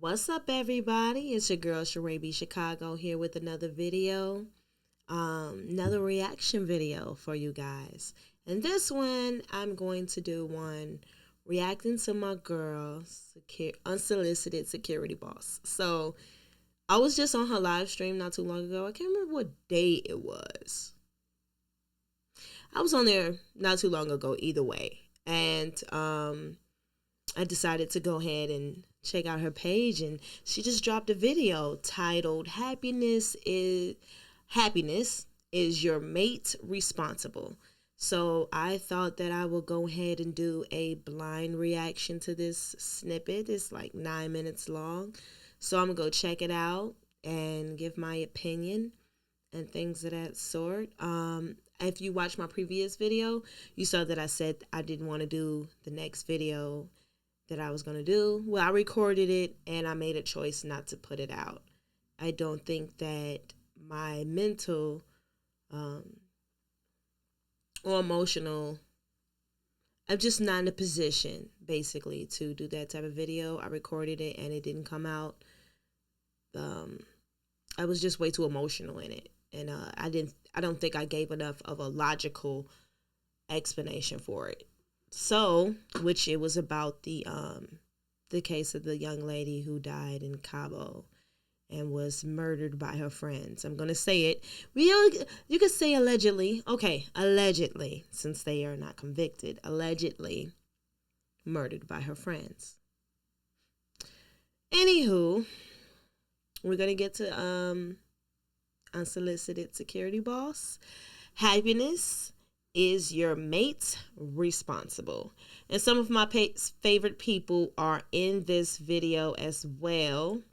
What's up, everybody? It's your girl CharaeBChicago here with another video, another reaction video for you guys. And this one, I'm going to do one reacting to my girl, Unsolicited Security Boss. So I was just on her live stream not too long ago. I can't remember what day it was. I was on there not too long ago either way. And I decided to go ahead and check out her page, and she just dropped a video titled Happiness is Your Mate Responsible. So I thought that I would go ahead and do a blind reaction to this snippet. It's like 9 minutes long. So I'm going to go check it out and give my opinion and things of that sort. If you watched my previous video, you saw that I said I didn't want to do the next video that I was going to do. Well, I recorded it and I made a choice not to put it out. I don't think that my mental or emotional, I'm just not in a position basically to do that type of video. I recorded it and it didn't come out. I was just way too emotional in it. And I don't think I gave enough of a logical explanation for it. So, which it was about the case of the young lady who died in Cabo and was murdered by her friends. I'm gonna say it. You could say allegedly. Okay, allegedly, since they are not convicted. Allegedly murdered by her friends. Anywho, we're gonna get to Unsolicited Security Boss. Happiness is your mate responsible? And some of my favorite people are in this video as well.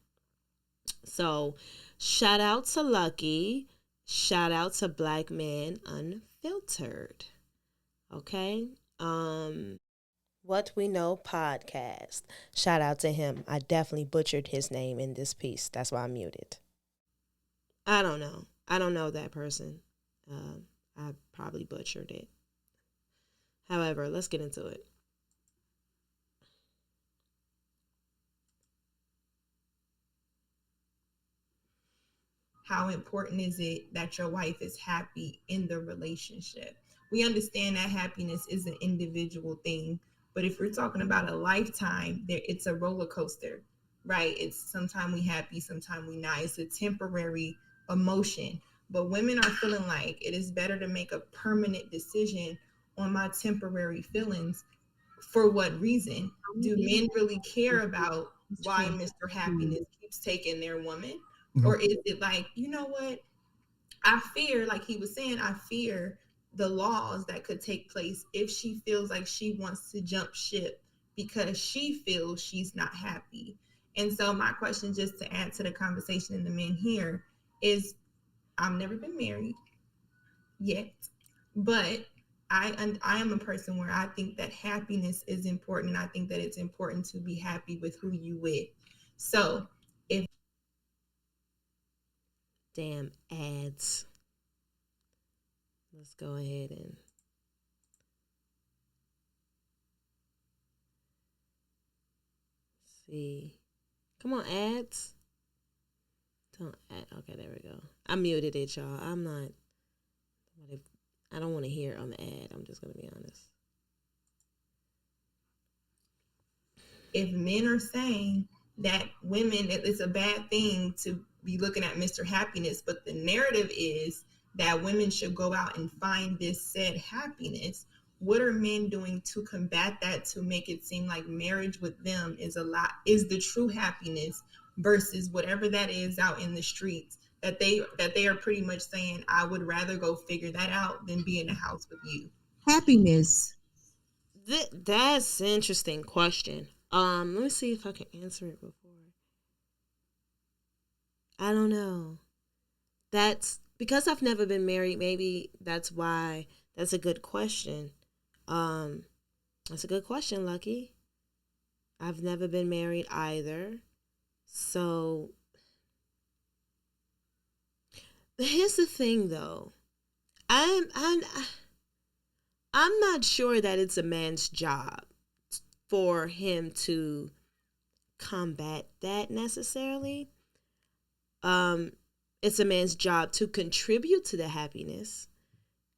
So shout out to Lucky. Shout out to Black Man Unfiltered. Okay. What We Know podcast. Shout out to him. I definitely butchered his name in this piece. That's why I'm muted. I don't know. I don't know that person. I probably butchered it. However, let's get into it. How important is it that your wife is happy in the relationship? We understand that happiness is an individual thing, but if we're talking about a lifetime, it's a roller coaster, right? It's sometimes we happy, sometimes we not. It's a temporary emotion. But women are feeling like it is better to make a permanent decision on my temporary feelings. For what reason? Do men really care about why Mr. Happiness keeps taking their woman? Or is it like, you know what? I fear, like he was saying, I fear the laws that could take place if she feels like she wants to jump ship because she feels she's not happy. And so my question, just to add to the conversation and the men here, is I've never been married yet, but I am a person where I think that happiness is important, and I think that it's important to be happy with who you with. So if damn ads. Let's go ahead and see. Come on, ads. Don't add. Okay, there we go. I muted it, y'all. I don't want to hear it on the ad. I'm just gonna be honest. If men are saying that women, it's a bad thing to be looking at Mr. Happiness, but the narrative is that women should go out and find this said happiness, what are men doing to combat that, to make it seem like marriage with them is the true happiness versus whatever that is out in the streets that they are pretty much saying, I would rather go figure that out than be in the house with you? Happiness. That's an interesting question. Let me see if I can answer it before. I don't know. That's because I've never been married. Maybe that's why. That's a good question. That's a good question, Lucky. I've never been married either. So here's the thing, though. I'm not sure that it's a man's job for him to combat that necessarily. It's a man's job to contribute to the happiness,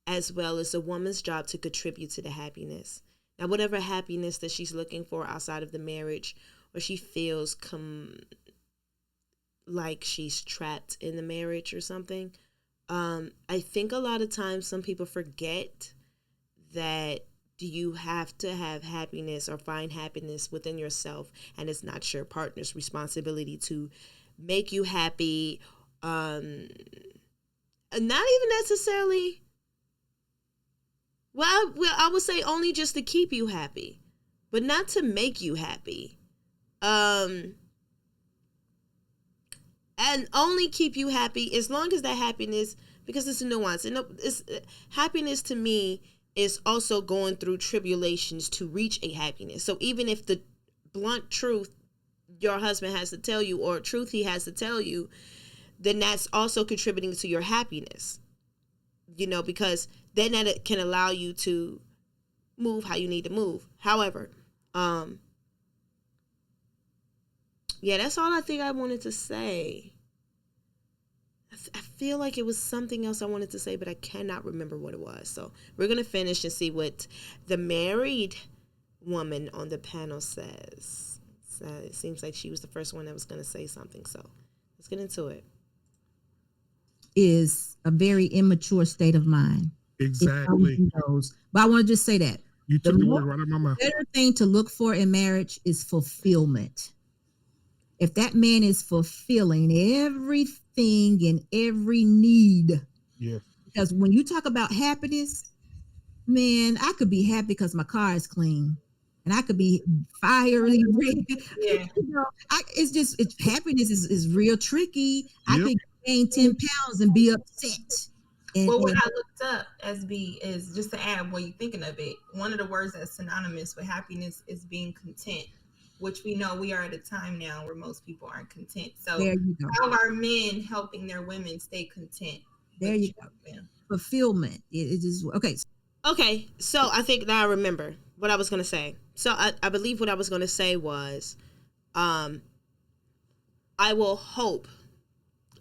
as well as a woman's job to contribute to the happiness. Now, whatever happiness that she's looking for outside of the marriage, or she feels like she's trapped in the marriage or something, I think a lot of times some people forget that you have to have happiness or find happiness within yourself, and it's not your partner's responsibility to make you happy. Not even necessarily. Well, I would say only just to keep you happy, but not to make you happy. And only keep you happy as long as that happiness, because it's a nuance. And happiness to me is also going through tribulations to reach a happiness. So even if the blunt truth your husband has to tell you, or truth he has to tell you, then that's also contributing to your happiness. Because then that can allow you to move how you need to move. However, that's all I think I wanted to say. I feel like it was something else I wanted to say, but I cannot remember what it was. So we're going to finish and see what the married woman on the panel says. So it seems like she was the first one that was going to say something. So let's get into it. Is a very immature state of mind. Exactly. But I want to just say that. You took the word right out of my mouth. The better thing to look for in marriage is fulfillment. If that man is fulfilling everything and every need. Yeah. Because when you talk about happiness, man, I could be happy because my car is clean. And I could be fiery red. Yeah. Happiness is real tricky. Yep. I could gain 10 pounds and be upset. What I looked up, SB, is just to add what you're thinking of it. One of the words that's synonymous with happiness is being content, which we know we are at a time now where most people aren't content. So how are men helping their women stay content? There you go. Fulfillment. It is okay. Okay, so I think now I remember what I was going to say. So I believe what I was going to say was, I will hope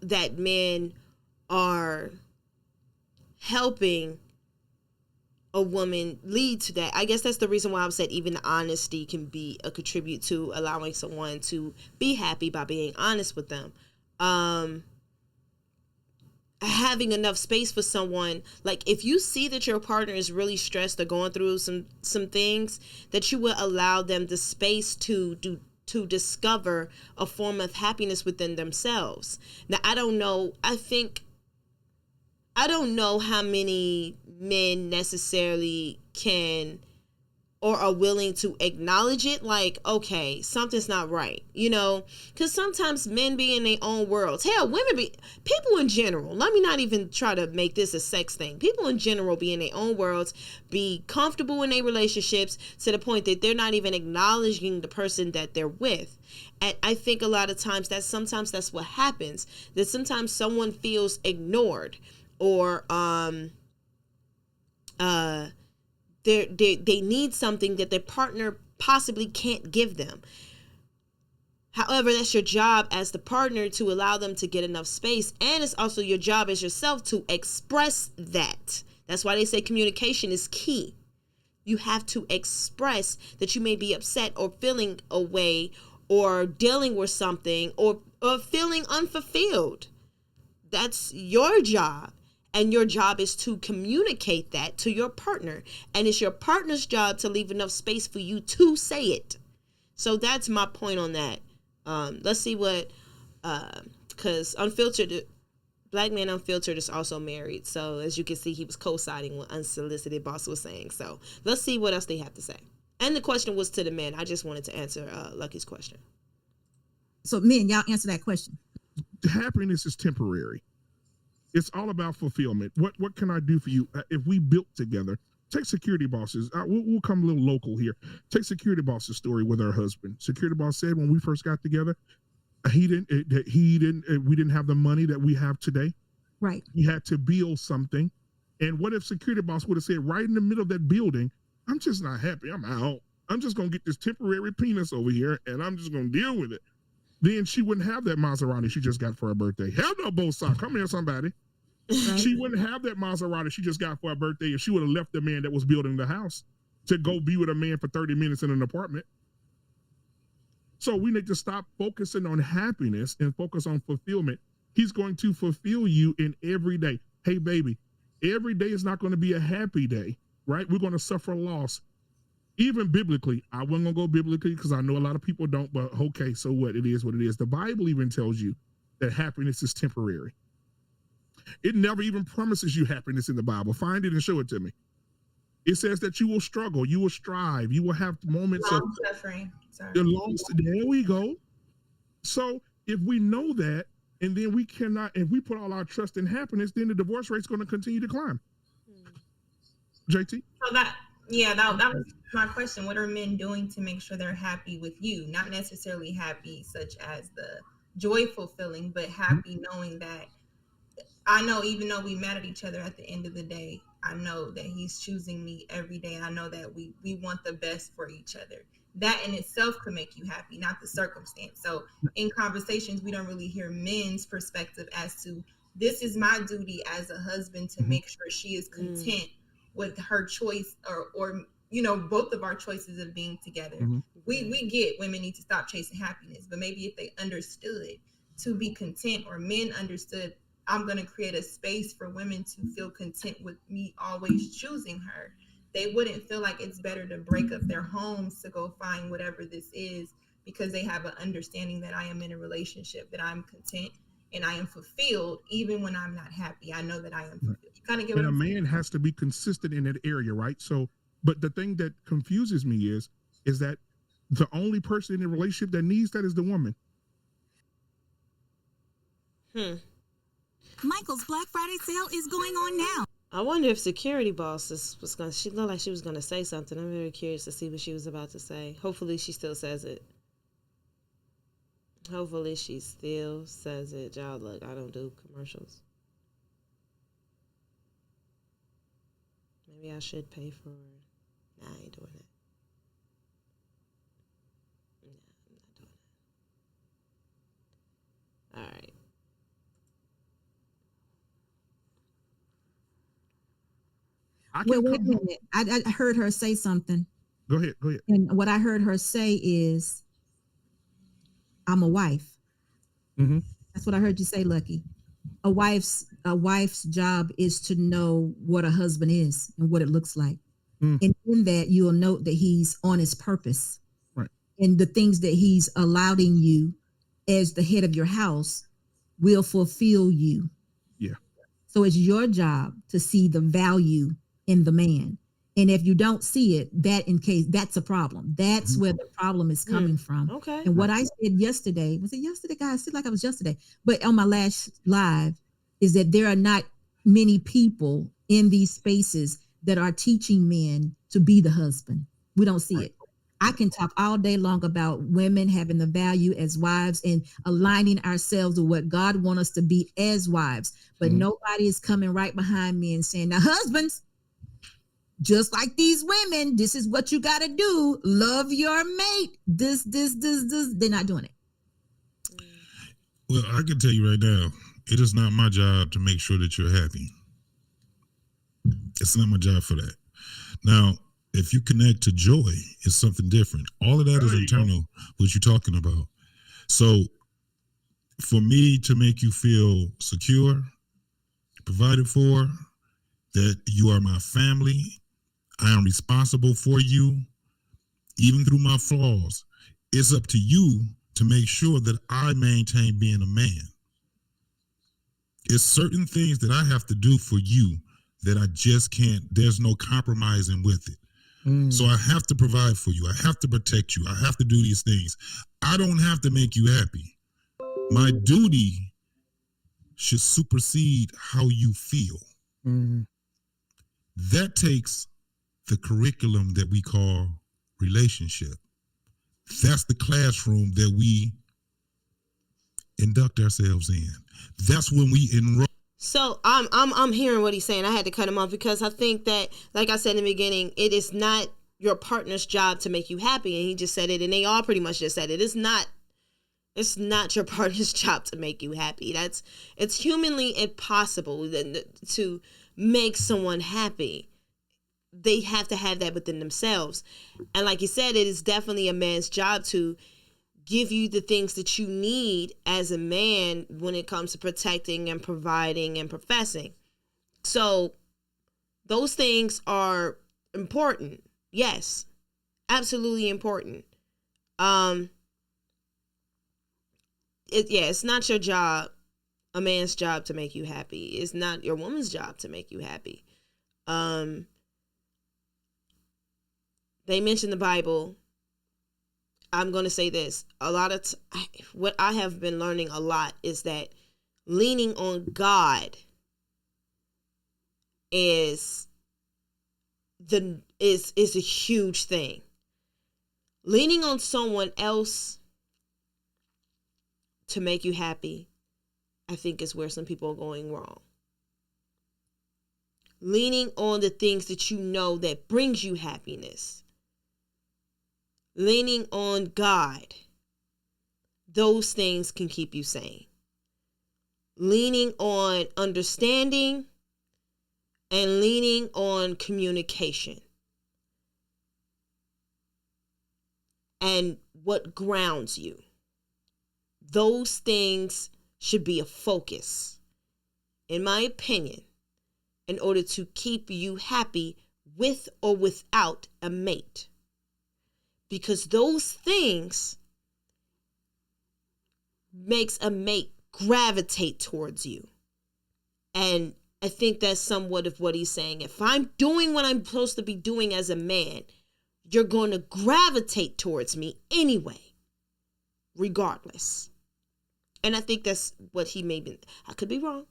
that men are helping a woman lead to that. I guess that's the reason why I said even honesty can be a contribute to allowing someone to be happy by being honest with them. Having enough space for someone, like if you see that your partner is really stressed or going through some things, that you will allow them the space to discover a form of happiness within themselves. Now, I don't know how many men necessarily can or are willing to acknowledge it, like, okay, something's not right, because sometimes men be in their own worlds. Hell, people in general, let me not even try to make this a sex thing. People in general be in their own worlds, be comfortable in their relationships to the point that they're not even acknowledging the person that they're with. And I think a lot of times sometimes that's what happens, that sometimes someone feels ignored, or they need something that their partner possibly can't give them. However, that's your job as the partner to allow them to get enough space, and it's also your job as yourself to express that. That's why they say communication is key. You have to express that you may be upset or feeling a way or dealing with something or feeling unfulfilled. That's your job. And your job is to communicate that to your partner. And it's your partner's job to leave enough space for you to say it. So that's my point on that. Let's see what, because Black Man Unfiltered is also married. So as you can see, he was co-signing what Unsolicited Boss was saying. So let's see what else they have to say. And the question was to the men. I just wanted to answer Lucky's question. So men, y'all answer that question. Happiness is temporary. It's all about fulfillment. What can I do for you? If we built together, take security bosses. We'll come a little local here. Take security boss's story with her husband. Security boss said when we first got together, we didn't have the money that we have today. Right. We had to build something. And what if security boss would have said right in the middle of that building, I'm just not happy. I'm out. I'm just going to get this temporary penis over here and I'm just going to deal with it. Then she wouldn't have that Maserati she just got for her birthday. Hell no, both sides. Come here, somebody. Right. She wouldn't have that Maserati she just got for her birthday if she would have left the man that was building the house to go be with a man for 30 minutes in an apartment. So we need to stop focusing on happiness and focus on fulfillment. He's going to fulfill you in every day. Hey, baby, every day is not going to be a happy day, right? We're going to suffer loss. Even biblically, I wasn't going to go biblically because I know a lot of people don't, but okay, so what? It is what it is. The Bible even tells you that happiness is temporary. It never even promises you happiness in the Bible. Find it and show it to me. It says that you will struggle, you will strive, you will have moments of suffering. Sorry. There we go. So if we know that, and then we cannot, if we put all our trust in happiness, then the divorce rate's going to continue to climb. JT? So that was my question. What are men doing to make sure they're happy with you? Not necessarily happy such as the joyful feeling, but happy knowing that I know even though we mad at each other at the end of the day, I know that he's choosing me every day. I know that we want the best for each other. That in itself could make you happy, not the circumstance. So in conversations, we don't really hear men's perspective as to this is my duty as a husband to make sure she is content with her choice or you know, both of our choices of being together. We get women need to stop chasing happiness, but maybe if they understood to be content, or men understood I'm going to create a space for women to feel content with me always choosing her, they wouldn't feel like it's better to break up their homes to go find whatever this is, because they have an understanding that I am in a relationship, that I'm content and I am fulfilled even when I'm not happy. I know that I am fulfilled. You kind of get what I'm saying? And a man has to be consistent in that area, right? So, but the thing that confuses me is that the only person in the relationship that needs that is the woman. Michael's Black Friday sale is going on now. I wonder if Security Boss was going to, she looked like she was going to say something. I'm very curious to see what she was about to say. Hopefully she still says it. Hopefully she still says it. Y'all, look, I don't do commercials. Maybe I should pay for, nah, I ain't doing it. Nah, I'm not doing it. All right. Wait a minute. I heard her say something. Go ahead. And what I heard her say is, I'm a wife. That's what I heard you say, Lucky. A wife's job is to know what a husband is and what it looks like. And in that, you'll note that he's on his purpose. Right. And the things that he's allowing you as the head of your house will fulfill you. Yeah. So it's your job to see the value in the man. And if you don't see it, that's a problem. That's where the problem is coming from. Okay. And what I said yesterday, was it yesterday, guys? I said like it was yesterday, but on my last live, is that there are not many people in these spaces that are teaching men to be the husband. We don't see it. I can talk all day long about women having the value as wives and aligning ourselves with what God wants us to be as wives. But nobody is coming right behind me and saying, now husbands, just like these women, this is what you got to do. Love your mate. This. They're not doing it. Well, I can tell you right now, it is not my job to make sure that you're happy. It's not my job for that. Now, if you connect to joy, it's something different. All of that is internal, what you're talking about. So for me to make you feel secure, provided for, that you are my family, I am responsible for you, even through my flaws, it's up to you to make sure that I maintain being a man. It's certain things that I have to do for you that I just can't, there's no compromising with it. So I have to provide for you. I have to protect you. I have to do these things. I don't have to make you happy. My duty should supersede how you feel. That takes the curriculum that we call relationship. That's the classroom that we induct ourselves in. That's when we enroll. So I'm hearing what he's saying. I had to cut him off because I think that, like I said in the beginning, it is not your partner's job to make you happy. And he just said it, and they all pretty much just said it. It's not your partner's job to make you happy. It's humanly impossible to make someone happy. They have to have that within themselves. And like you said, it is definitely a man's job to give you the things that you need as a man when it comes to protecting and providing and professing. So those things are important. Yes, absolutely important. It's not your job, a man's job, to make you happy. It's not your woman's job to make you happy. They mention the Bible. I'm going to say this. What I have been learning a lot is that leaning on God is a huge thing. Leaning on someone else to make you happy, I think, is where some people are going wrong. Leaning on the things that you know that brings you happiness. Leaning on God. Those things can keep you sane. Leaning on understanding and leaning on communication. And what grounds you. Those things should be a focus, in my opinion, in order to keep you happy with or without a mate. Because those things makes a mate gravitate towards you. And I think that's somewhat of what he's saying. If I'm doing what I'm supposed to be doing as a man, you're going to gravitate towards me anyway, regardless. And I think that's what he may be. I could be wrong,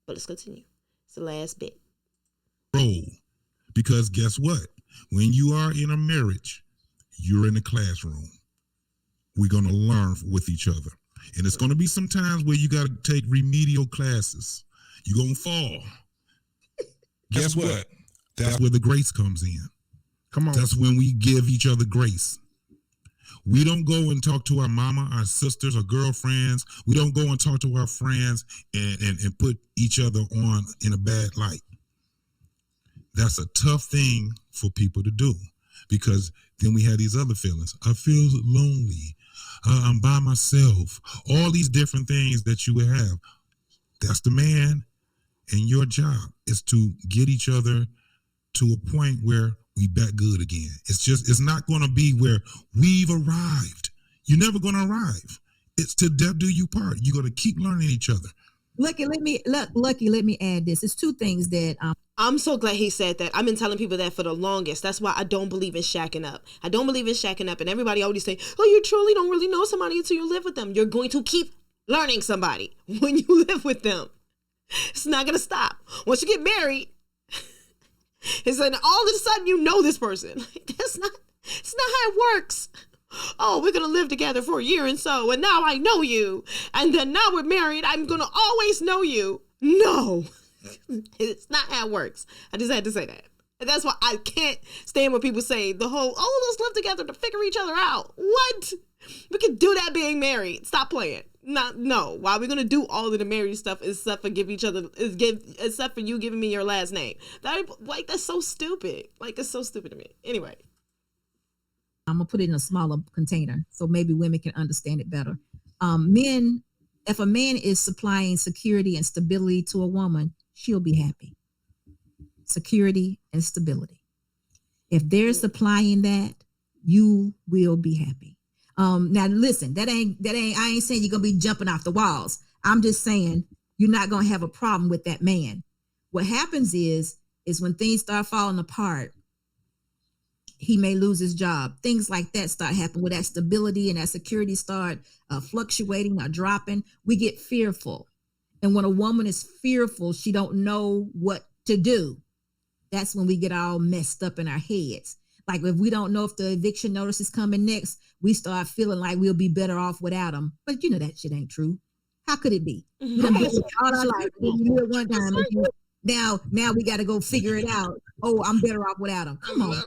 but let's continue. It's the last bit. Role. Because guess what? When you are in a marriage, you're in the classroom. We're going to learn with each other. And it's going to be some times where you got to take remedial classes. You're going to fall. Guess what? That's where the grace comes in. Come on. That's when we give each other grace. We don't go and talk to our mama, our sisters, our girlfriends. We don't go and talk to our friends and put each other on in a bad light. That's a tough thing for people to do, because then we have these other feelings. I feel lonely. I'm by myself. All these different things that you would have. That's the man, and your job is to get each other to a point where we back good again. It's not going to be where we've arrived. You're never going to arrive. It's to death do you part. You're going to keep learning each other. Lucky, let me add this. It's two things that I'm so glad he said that. I've been telling people that for the longest. That's why I don't believe in shacking up. I don't believe in shacking up. And everybody always say, oh, you truly don't really know somebody until you live with them. You're going to keep learning somebody when you live with them. It's not going to stop. Once you get married, it's like all of a sudden you know this person. It's not how it works. Oh, we're going to live together for a year and now I know you. And then now we're married. I'm going to always know you. No, it's not how it works. I just had to say that. And that's why I can't stand when people say the whole, let's live together to figure each other out. What? We can do that being married. Stop playing. No. Why we're gonna do all of the married stuff except for except for you giving me your last name. That's so stupid. It's so stupid to me. Anyway. I'm gonna put it in a smaller container so maybe women can understand it better. Men, if a man is supplying security and stability to a woman, she'll be happy. Security and stability. If they're supplying that, you will be happy. Now listen, I ain't saying you're gonna be jumping off the walls. I'm just saying you're not gonna have a problem with that man. What happens is when things start falling apart, he may lose his job. Things like that start happening where that stability and that security start fluctuating or dropping. We get fearful. And when a woman is fearful, she don't know what to do. That's when we get all messed up in our heads. Like if we don't know if the eviction notice is coming next, we start feeling like we'll be better off without them. But that shit ain't true. How could it be? We done been all our life. We live one time. Now we got to go figure it out. Oh, I'm better off without him. Come on.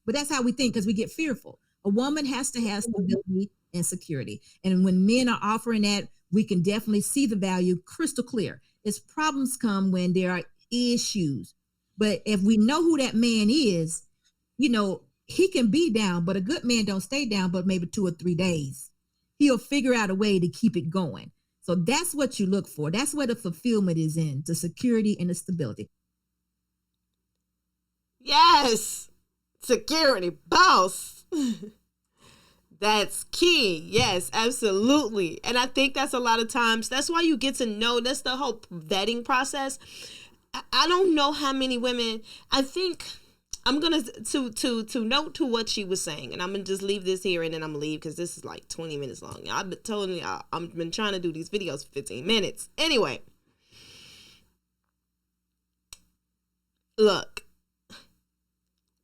But that's how we think, because we get fearful. A woman has to have stability and security. And when men are offering that, we can definitely see the value crystal clear. Its problems come when there are issues. But if we know who that man is, he can be down, but a good man don't stay down but maybe 2 or 3 days. He'll figure out a way to keep it going. So that's what you look for. That's where the fulfillment is in, the security and the stability. Yes. Security, boss. That's key. Yes, absolutely. And I think that's a lot of times, that's why you get to know, that's the whole vetting process. I don't know how many women, I think I'm going to note to what she was saying, and I'm going to just leave this here and then I'm going to leave because this is like 20 minutes long. I've been telling you, I've been trying to do these videos for 15 minutes. Anyway, look,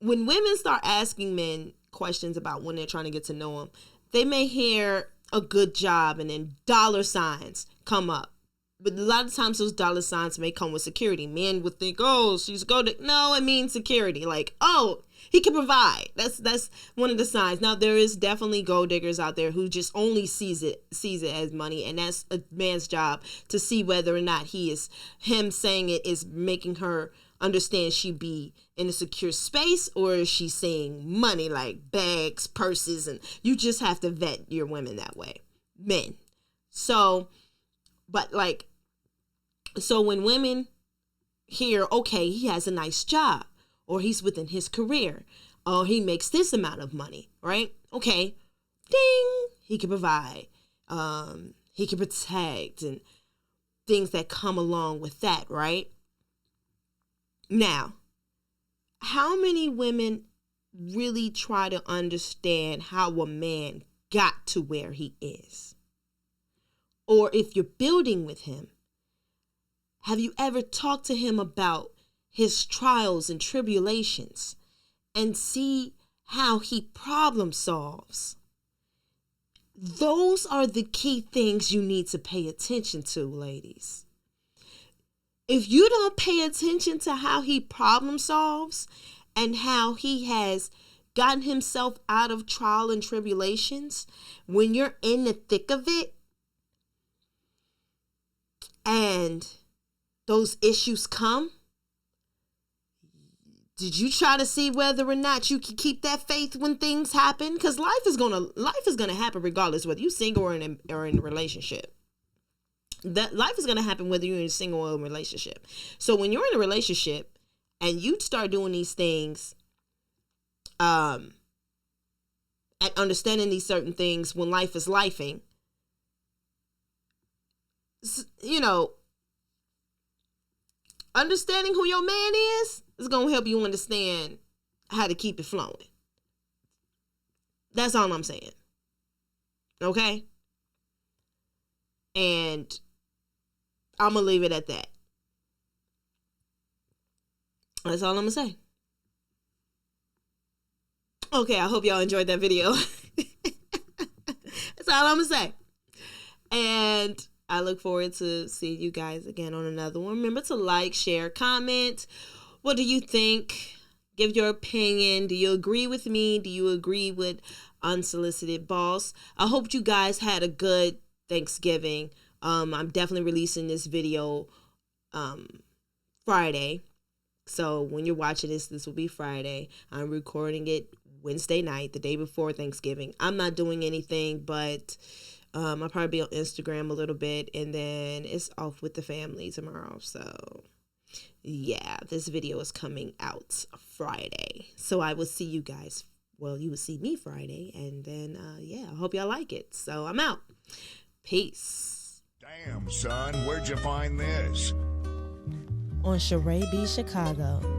when women start asking men questions about when they're trying to get to know them, they may hear a good job and then dollar signs come up. But a lot of times those dollar signs may come with security. Men would think, oh, she's good. No, it means security. Like, oh, he can provide. That's one of the signs. Now, there is definitely gold diggers out there who just only sees it as money. And that's a man's job to see whether or not him saying it is making her understand she be in a secure space, or is she saying money like bags, purses, and you just have to vet your women that way. Men. So when women hear, okay, he has a nice job, or he's within his career, or he makes this amount of money, right? Okay, ding, he can provide, he can protect, and things that come along with that, right? Now, how many women really try to understand how a man got to where he is? Or if you're building with him, have you ever talked to him about his trials and tribulations and see how he problem solves? Those are the key things you need to pay attention to, ladies. If you don't pay attention to how he problem solves and how he has gotten himself out of trial and tribulations, when you're in the thick of it and those issues come, did you try to see whether or not you can keep that faith when things happen? Because life is gonna happen regardless whether you're single or in a relationship. That life is gonna happen whether you're in a single or a relationship. So when you're in a relationship and you start doing these things, and understanding these certain things when life is lifing, understanding who your man is going to help you understand how to keep it flowing. That's all I'm saying. Okay? And I'm going to leave it at that. That's all I'm going to say. Okay, I hope y'all enjoyed that video. That's all I'm going to say. And I look forward to seeing you guys again on another one. Remember to like, share, comment. What do you think? Give your opinion. Do you agree with me? Do you agree with Unsolicited Boss? I hope you guys had a good Thanksgiving. I'm definitely releasing this video Friday. So when you're watching this will be Friday. I'm recording it Wednesday night, the day before Thanksgiving. I'm not doing anything, but I'll probably be on Instagram a little bit, and then it's off with the family tomorrow. So yeah, this video is coming out Friday. So I will see you guys. Well, you will see me Friday, and then I hope y'all like it. So I'm out. Peace. Damn, son, where'd you find this? On CharaeBChicago.